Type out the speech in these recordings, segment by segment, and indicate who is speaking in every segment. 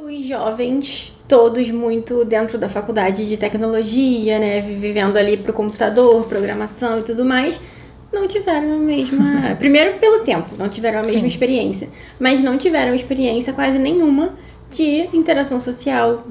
Speaker 1: os jovens, todos muito dentro da faculdade de tecnologia, né? Vivendo ali pro computador, programação e tudo mais, não tiveram a mesma... Primeiro, pelo tempo, não tiveram a mesma experiência. Mas não tiveram experiência quase nenhuma de interação social,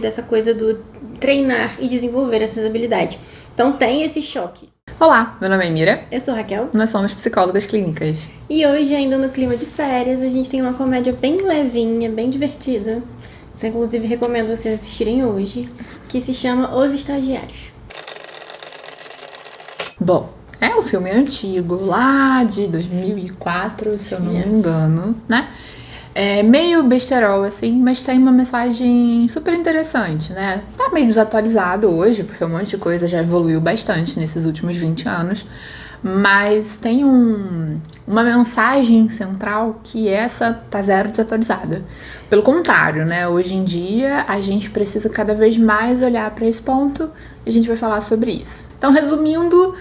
Speaker 1: dessa coisa do treinar e desenvolver essas habilidades. Então tem esse choque.
Speaker 2: Olá, meu nome é Mira.
Speaker 1: Eu sou Raquel.
Speaker 2: Nós somos psicólogas clínicas.
Speaker 1: E hoje, ainda no clima de férias, a gente tem uma comédia bem levinha, bem divertida. Então, inclusive, recomendo vocês assistirem hoje, que se chama Os Estagiários.
Speaker 2: Bom, é um filme antigo, lá de 2004, se eu não me engano, né? É meio besterol, assim, mas tem uma mensagem super interessante, né? Tá meio desatualizado hoje, porque um monte de coisa já evoluiu bastante nesses últimos 20 anos. Mas tem uma mensagem central que essa tá zero desatualizada. Pelo contrário, né? Hoje em dia, a gente precisa cada vez mais olhar para esse ponto e a gente vai falar sobre isso. Então, resumindo,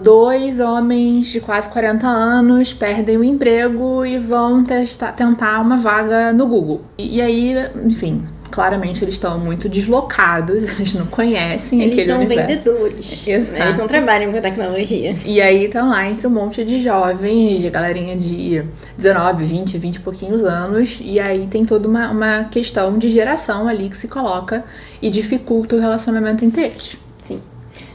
Speaker 2: dois homens de quase 40 anos perdem o emprego e vão tentar uma vaga no Google. E aí, enfim, claramente eles estão muito deslocados, eles não conhecem aquele universo.
Speaker 1: Eles são vendedores, né? Eles não trabalham com tecnologia.
Speaker 2: E aí estão lá entre um monte de jovens, de galerinha de 19, 20 e pouquinhos anos, e aí tem toda uma questão de geração ali que se coloca e dificulta o relacionamento entre eles.
Speaker 1: Sim.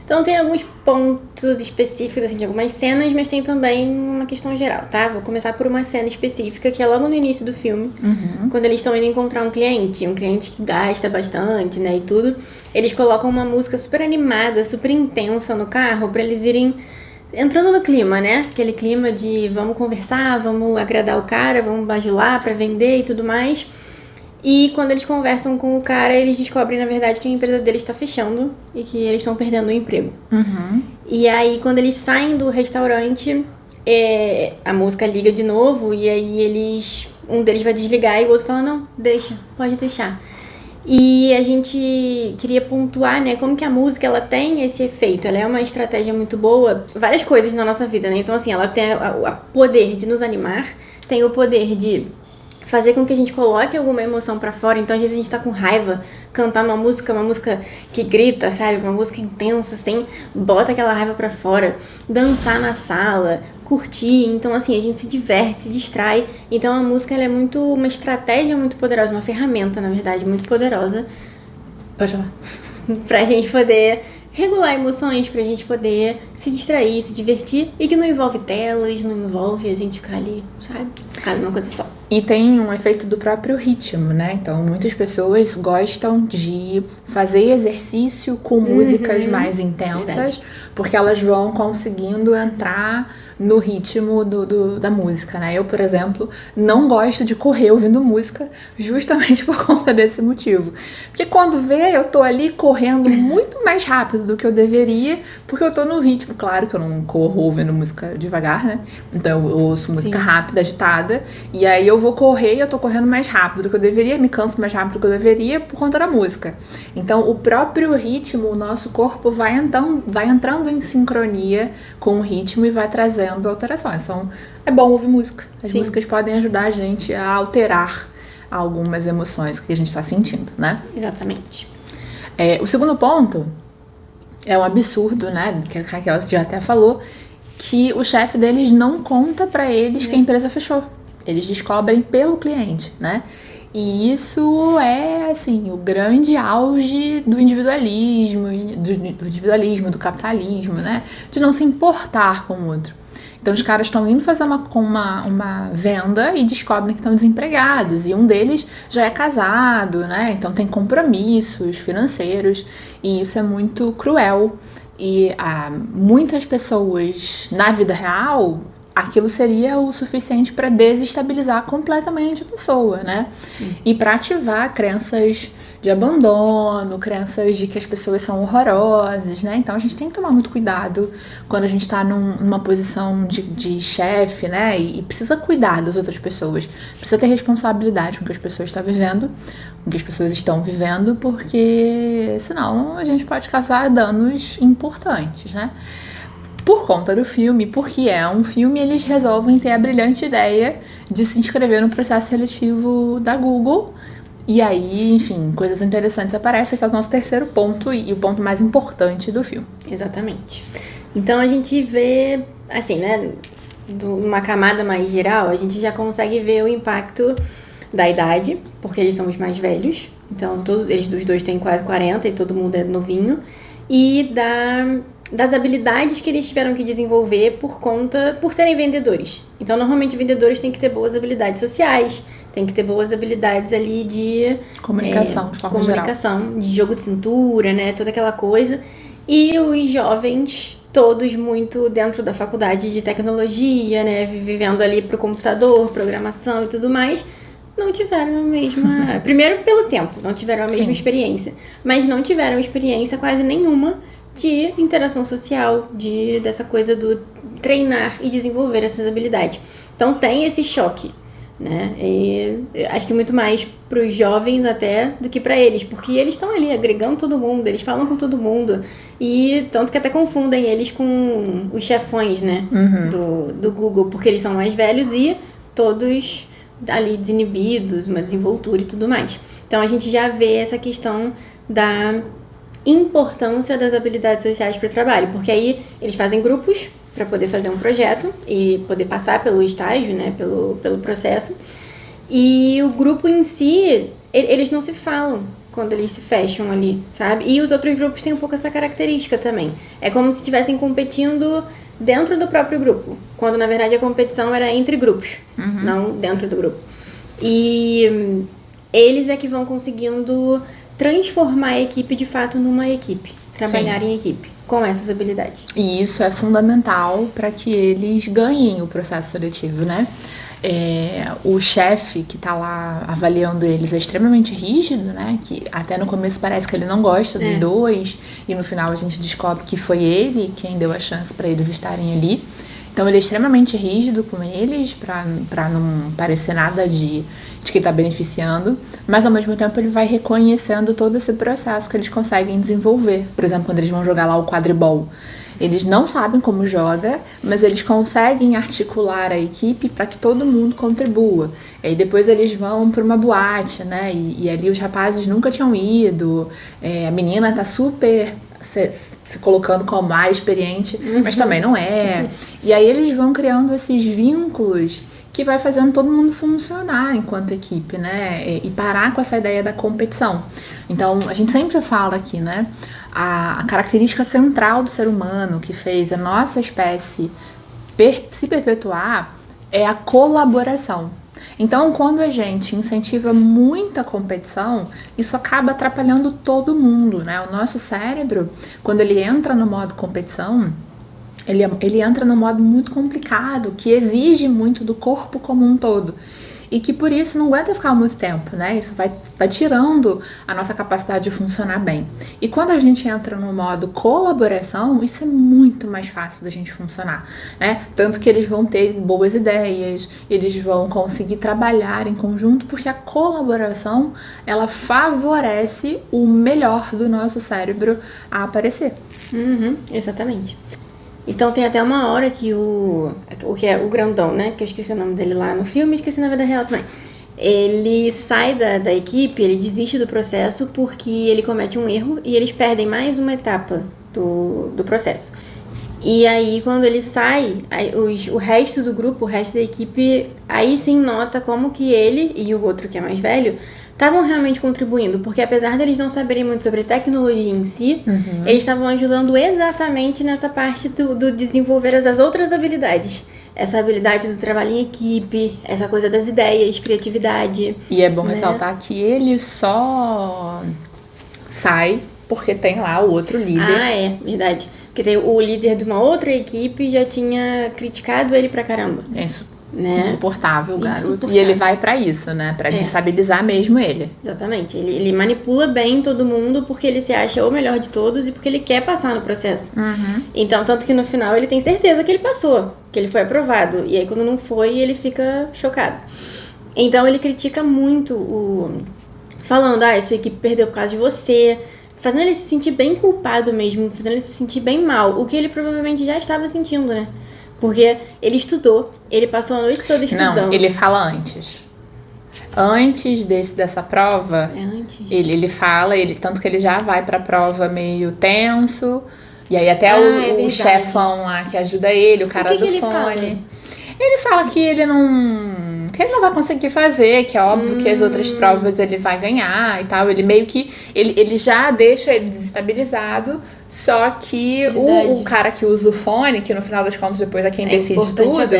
Speaker 1: Então tem alguns pontos específicos, assim, de algumas cenas, mas tem também uma questão geral, tá? Vou começar por uma cena específica, que é logo no início do filme, quando eles estão indo encontrar um cliente que gasta bastante, né, e tudo. Eles colocam uma música super animada, super intensa no carro, pra eles irem entrando no clima, né? Aquele clima de vamos conversar, vamos agradar o cara, vamos bajular pra vender e tudo mais. E quando eles conversam com o cara, eles descobrem, na verdade, que a empresa deles está fechando e que eles estão perdendo o emprego. E aí, quando eles saem do restaurante, a música liga de novo e aí um deles vai desligar e o outro fala, não, deixa, pode deixar. E a gente queria pontuar, né, como que a música, ela tem esse efeito. Ela é uma estratégia muito boa, várias coisas na nossa vida, né? Então, assim, ela tem o poder de nos animar, tem o poder de fazer com que a gente coloque alguma emoção pra fora. Então, às vezes a gente tá com raiva, cantar uma música que grita, sabe? Uma música intensa, assim, bota aquela raiva pra fora. Dançar na sala, curtir. Então, assim, a gente se diverte, se distrai. Então, a música, ela é uma estratégia muito poderosa, uma ferramenta, na verdade, muito poderosa.
Speaker 2: Pode falar.
Speaker 1: Pra gente poder regular emoções, pra gente poder se distrair, se divertir, e que não envolve telas, não envolve a gente ficar ali, sabe? Ficar numa coisa só.
Speaker 2: E tem um efeito do próprio ritmo, né? Então, muitas pessoas gostam de fazer exercício com músicas mais intensas, verdade, porque elas vão conseguindo entrar no ritmo da música, né? Eu, por exemplo, não gosto de correr ouvindo música justamente por conta desse motivo. Porque quando eu tô ali correndo muito mais rápido do que eu deveria, porque eu tô no ritmo. Claro que eu não corro ouvindo música devagar, né? Então eu ouço música rápida, agitada, e aí eu vou correr e eu tô correndo mais rápido do que eu deveria, me canso mais rápido do que eu deveria por conta da música. Então o próprio ritmo, o nosso corpo vai entrando em sincronia com o ritmo e vai trazendo alterações. Então é bom ouvir música. As músicas podem ajudar a gente a alterar algumas emoções que a gente tá sentindo, né?
Speaker 1: Exatamente.
Speaker 2: O segundo ponto é um absurdo, né? Que a Raquel já até falou, que o chefe deles não conta pra eles que a empresa fechou. Eles descobrem pelo cliente, né? E isso é, assim, o grande auge do individualismo, do capitalismo, né? De não se importar com o outro. Então, os caras estão indo fazer uma venda e descobrem que estão desempregados. E um deles já é casado, né? Então, tem compromissos financeiros. E isso é muito cruel. E muitas pessoas, na vida real, aquilo seria o suficiente para desestabilizar completamente a pessoa, né? Sim. E para ativar crenças de abandono, crenças de que as pessoas são horrorosas, né? Então a gente tem que tomar muito cuidado quando a gente está numa posição de chefe, né? E precisa cuidar das outras pessoas, precisa ter responsabilidade com o que as pessoas estão vivendo, porque senão a gente pode causar danos importantes, né? Por conta do filme, porque é um filme, eles resolvem ter a brilhante ideia de se inscrever no processo seletivo da Google E aí, enfim, coisas interessantes aparecem, que é o nosso terceiro ponto e o ponto mais importante do filme.
Speaker 1: Exatamente. Então a gente vê, assim, né, numa camada mais geral, a gente já consegue ver o impacto da idade, porque eles são os mais velhos. Então, eles dos dois têm quase 40 e todo mundo é novinho. E das habilidades que eles tiveram que desenvolver por serem vendedores. Então, normalmente, vendedores têm que ter boas habilidades sociais, tem que ter boas habilidades ali de...
Speaker 2: Comunicação, de forma
Speaker 1: geral. De jogo de cintura, né? Toda aquela coisa. E os jovens, todos muito dentro da faculdade de tecnologia, né? Vivendo ali pro computador, programação e tudo mais, não tiveram a mesma... Primeiro, pelo tempo, não tiveram a mesma experiência. Mas não tiveram experiência quase nenhuma de interação social, dessa coisa do treinar e desenvolver essas habilidades. Então, tem esse choque, né? E acho que muito mais pros jovens até do que pra eles, porque eles estão ali agregando todo mundo, eles falam com todo mundo, e tanto que até confundem eles com os chefões, né? Do Google, porque eles são mais velhos e todos ali desinibidos, uma desenvoltura e tudo mais. Então, a gente já vê essa questão da importância das habilidades sociais para o trabalho, porque aí eles fazem grupos para poder fazer um projeto e poder passar pelo estágio, né, pelo processo, e o grupo em si, eles não se falam quando eles se fecham ali, sabe? E os outros grupos têm um pouco essa característica também. É como se estivessem competindo dentro do próprio grupo, quando na verdade a competição era entre grupos, não dentro do grupo. E eles é que vão conseguindo transformar a equipe de fato numa equipe, trabalhar em equipe com essas habilidades.
Speaker 2: E isso é fundamental para que eles ganhem o processo seletivo, né? O chefe que tá lá avaliando eles é extremamente rígido, né? Que até no começo parece que ele não gosta dos dois, e no final a gente descobre que foi ele quem deu a chance para eles estarem ali. Então ele é extremamente rígido com eles, pra não parecer nada de que ele tá beneficiando, mas ao mesmo tempo ele vai reconhecendo todo esse processo que eles conseguem desenvolver. Por exemplo, quando eles vão jogar lá o quadribol, eles não sabem como joga, mas eles conseguem articular a equipe para que todo mundo contribua. E aí depois eles vão para uma boate, né? E ali os rapazes nunca tinham ido, a menina tá super se colocando como mais experiente, mas também não é. E aí eles vão criando esses vínculos que vai fazendo todo mundo funcionar enquanto equipe, né? E parar com essa ideia da competição. Então, a gente sempre fala aqui, né? A característica central do ser humano que fez a nossa espécie se perpetuar é a colaboração. Então, quando a gente incentiva muita competição, isso acaba atrapalhando todo mundo, né? O nosso cérebro, quando ele entra no modo competição, ele entra num modo muito complicado, que exige muito do corpo como um todo. E que por isso não aguenta ficar muito tempo, né? Isso vai tirando a nossa capacidade de funcionar bem. E quando a gente entra no modo colaboração, isso é muito mais fácil da gente funcionar, né? Tanto que eles vão ter boas ideias, eles vão conseguir trabalhar em conjunto, porque a colaboração, ela favorece o melhor do nosso cérebro a aparecer.
Speaker 1: Exatamente. Então tem até uma hora que o que é o grandão, né? Que eu esqueci o nome dele lá no filme, esqueci na vida real também. Ele sai da equipe, ele desiste do processo porque ele comete um erro e eles perdem mais uma etapa do processo. E aí, quando ele sai, o resto do grupo, o resto da equipe, aí sim nota como que ele e o outro que é mais velho estavam realmente contribuindo, porque apesar deles não saberem muito sobre tecnologia em si, eles estavam ajudando exatamente nessa parte do desenvolver as outras habilidades. Essa habilidade do trabalho em equipe, essa coisa das ideias, criatividade.
Speaker 2: E é bom ressaltar que ele só sai porque tem lá o outro líder.
Speaker 1: Ah, é, verdade. Porque tem o líder de uma outra equipe já tinha criticado ele pra caramba.
Speaker 2: É isso.
Speaker 1: Né?
Speaker 2: Insuportável, garoto. E ele vai pra isso, né? Pra desestabilizar mesmo ele.
Speaker 1: Exatamente. Ele manipula bem todo mundo porque ele se acha o melhor de todos e porque ele quer passar no processo. Então, tanto que no final ele tem certeza que ele passou, que ele foi aprovado. E aí, quando não foi, ele fica chocado. Então, ele critica muito falando, sua equipe perdeu por causa de você, fazendo ele se sentir bem culpado mesmo, fazendo ele se sentir bem mal, o que ele provavelmente já estava sentindo, né? Porque ele estudou, ele passou a noite toda estudando.
Speaker 2: Não, ele fala antes. Antes dessa prova,
Speaker 1: Antes.
Speaker 2: ele fala, tanto que ele já vai pra prova meio tenso. E aí até o chefão lá que ajuda ele, o cara do
Speaker 1: ele
Speaker 2: fone.
Speaker 1: fala?
Speaker 2: Ele fala que ele não vai conseguir fazer, que é óbvio que as outras provas ele vai ganhar e tal. Ele meio que, ele já deixa ele desestabilizado, só que o cara que usa o fone, que no final das contas depois é quem decide tudo,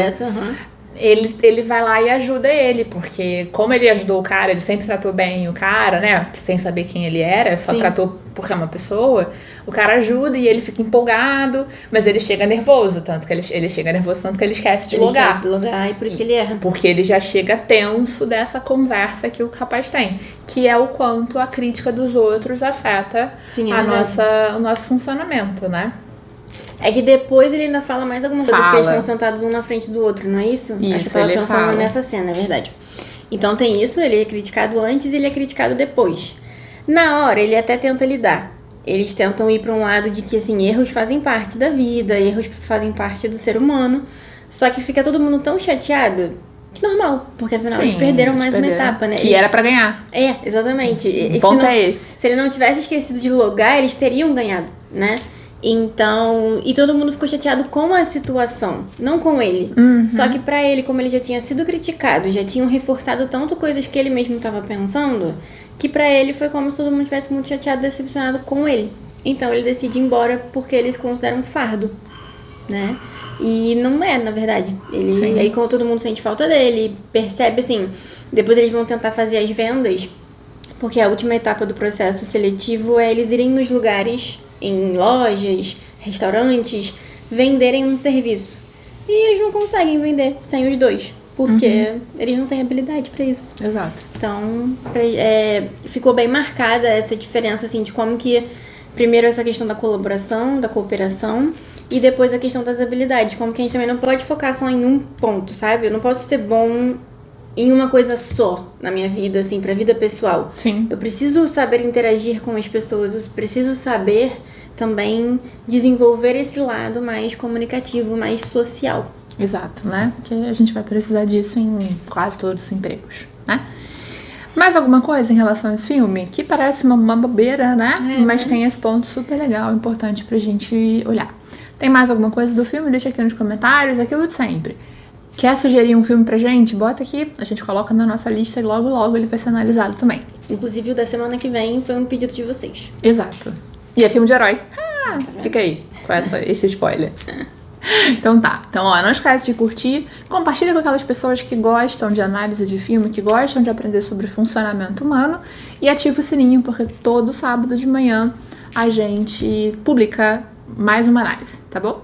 Speaker 2: ele vai lá e ajuda ele, porque como ele ajudou o cara, ele sempre tratou bem o cara, né, sem saber quem ele era, só tratou porque é uma pessoa, o cara ajuda e ele fica empolgado, mas ele chega nervoso, tanto que ele chega nervoso, tanto que ele esquece de logar.
Speaker 1: Esquece de logar, e por isso que ele erra.
Speaker 2: Porque ele já chega tenso dessa conversa que o rapaz tem, que é o quanto a crítica dos outros afeta o nosso funcionamento, né?
Speaker 1: É que depois ele ainda fala mais alguma coisa, porque eles estão sentados um na frente do outro, não é isso?
Speaker 2: Isso,
Speaker 1: acho que eu tava pensando nessa cena, é verdade. Então tem isso, ele é criticado antes e ele é criticado depois. Na hora, ele até tenta lidar. Eles tentam ir pra um lado de que, assim, erros fazem parte da vida, erros fazem parte do ser humano. Só que fica todo mundo tão chateado que normal, porque afinal eles perderam mais uma etapa, né?
Speaker 2: Que era pra ganhar.
Speaker 1: É, exatamente.
Speaker 2: O ponto é esse.
Speaker 1: Se ele não tivesse esquecido de logar, eles teriam ganhado, né? Então, e todo mundo ficou chateado com a situação, não com ele. Só que pra ele, como ele já tinha sido criticado, já tinham reforçado tanto coisas que ele mesmo tava pensando, que pra ele foi como se todo mundo estivesse muito chateado, decepcionado com ele. Então ele decide ir embora porque eles consideram um fardo, né? E não é, na verdade. Aí quando todo mundo sente falta dele, percebe assim, depois eles vão tentar fazer as vendas, porque a última etapa do processo seletivo é eles irem nos lugares, em lojas, restaurantes, venderem um serviço. E eles não conseguem vender sem os dois, porque eles não têm habilidade pra isso.
Speaker 2: Exato.
Speaker 1: Então, ficou bem marcada essa diferença, assim, de como que, primeiro essa questão da colaboração, da cooperação, e depois a questão das habilidades, como que a gente também não pode focar só em um ponto, sabe? Eu não posso ser bom em uma coisa só na minha vida, assim, pra vida pessoal.
Speaker 2: Sim.
Speaker 1: Eu preciso saber interagir com as pessoas, eu preciso saber também desenvolver esse lado mais comunicativo, mais social.
Speaker 2: Exato, né? Porque a gente vai precisar disso em quase todos os empregos, né? Mais alguma coisa em relação a esse filme? Que parece uma bobeira, né? Mas tem esse ponto super legal, importante pra gente olhar. Tem mais alguma coisa do filme? Deixa aqui nos comentários, aquilo de sempre. Quer sugerir um filme pra gente? Bota aqui, a gente coloca na nossa lista e logo logo ele vai ser analisado também.
Speaker 1: Inclusive o da semana que vem foi um pedido de vocês.
Speaker 2: Exato. E é filme de herói. Fica aí com esse spoiler. Então tá. Então, ó, não esquece de curtir. Compartilha com aquelas pessoas que gostam de análise de filme, que gostam de aprender sobre funcionamento humano. E ativa o sininho, porque todo sábado de manhã a gente publica mais uma análise, tá bom?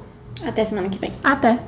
Speaker 1: Até semana que vem.
Speaker 2: Até!